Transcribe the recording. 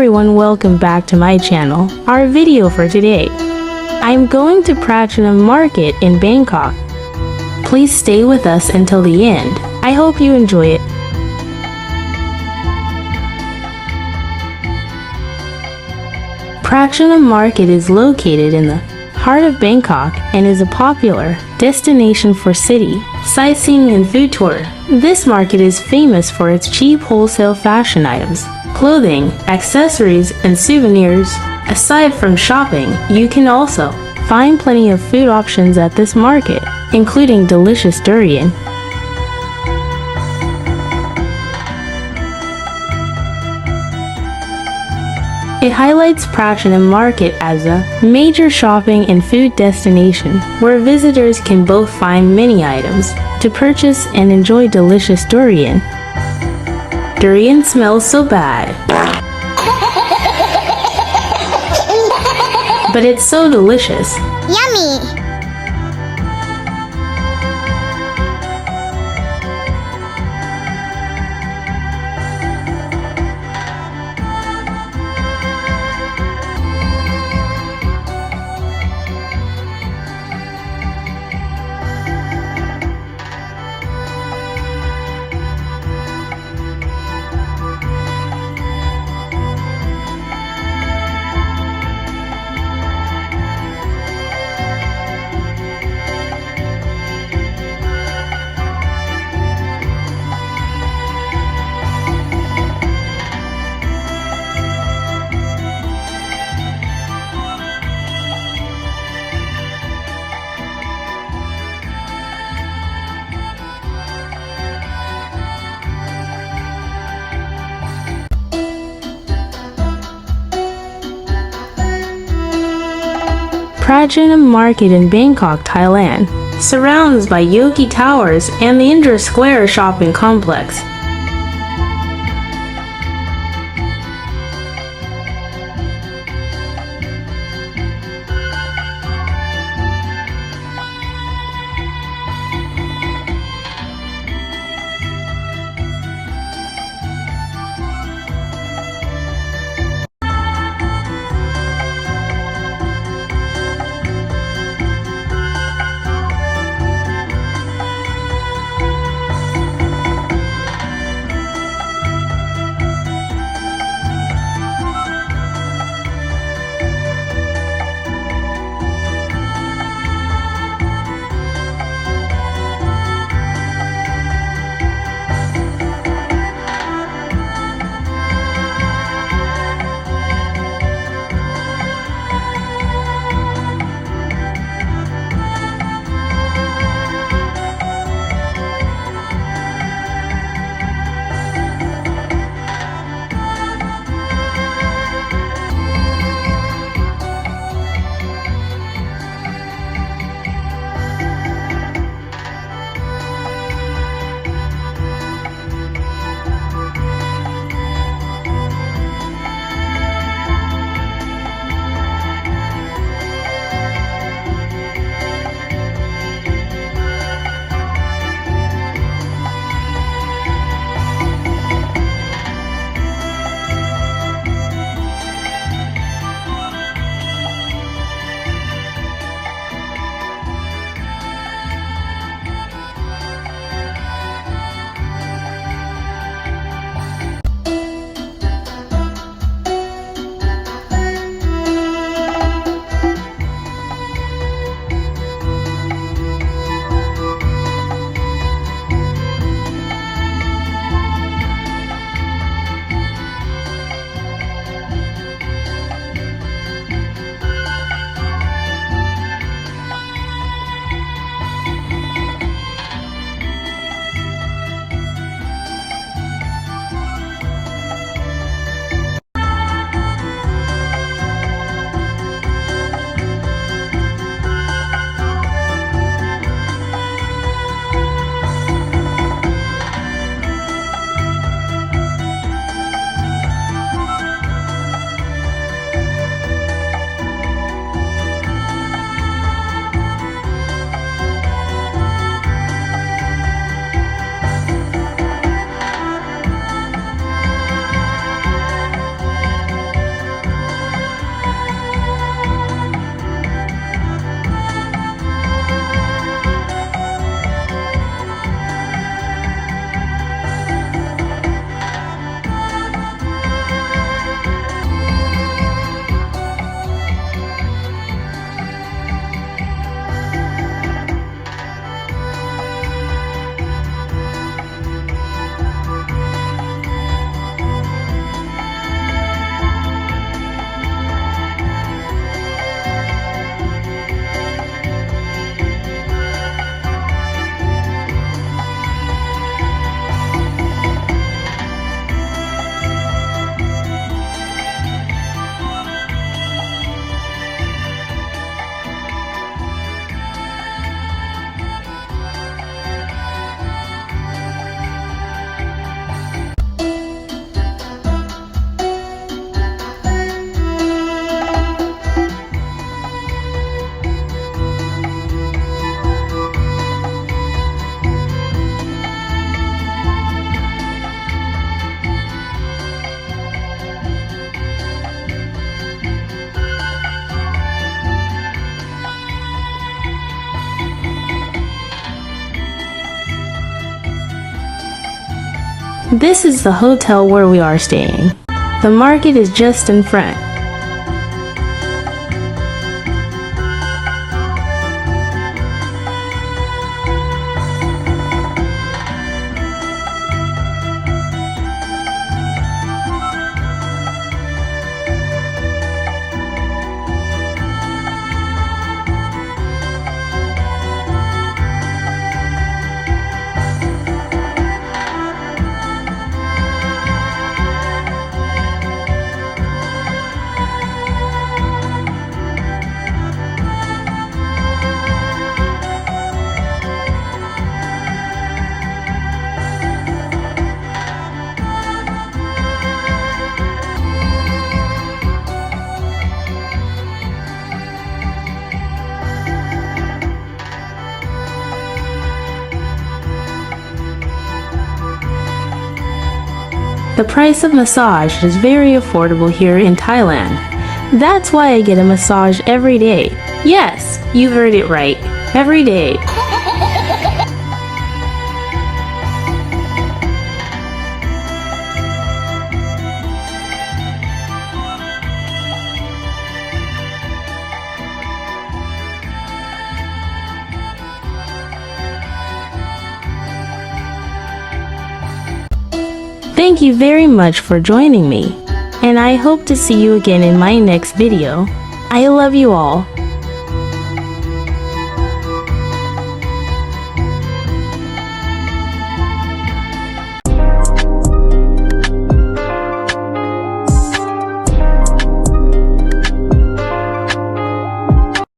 everyone, welcome back to my channel. Our video for today. I'm going to Pratunam Market in Bangkok. Please stay with us until the end. I hope you enjoy it. Pratunam Market is located in the heart of Bangkok and is a popular destination for city sightseeing and food tour. This market is famous for its cheap wholesale fashion items, clothing, accessories, and souvenirs. Aside from shopping, you can also find plenty of food options at this market, including delicious durian. It highlights Pratunam Market as a major shopping and food destination where visitors can both find many items to purchase and enjoy delicious durian. Durian smells so bad, but it's so delicious. Yummy! Pratunam Market in Bangkok, Thailand, surrounded by Yogi Towers and the Indra Square shopping complex. This is the hotel where we are staying. The market is just in front. The price of massage is very affordable here in Thailand. That's why I get a massage every day. Yes, you heard it right. Every day. Thank you very much for joining me, and I hope to see you again in my next video. I love you all.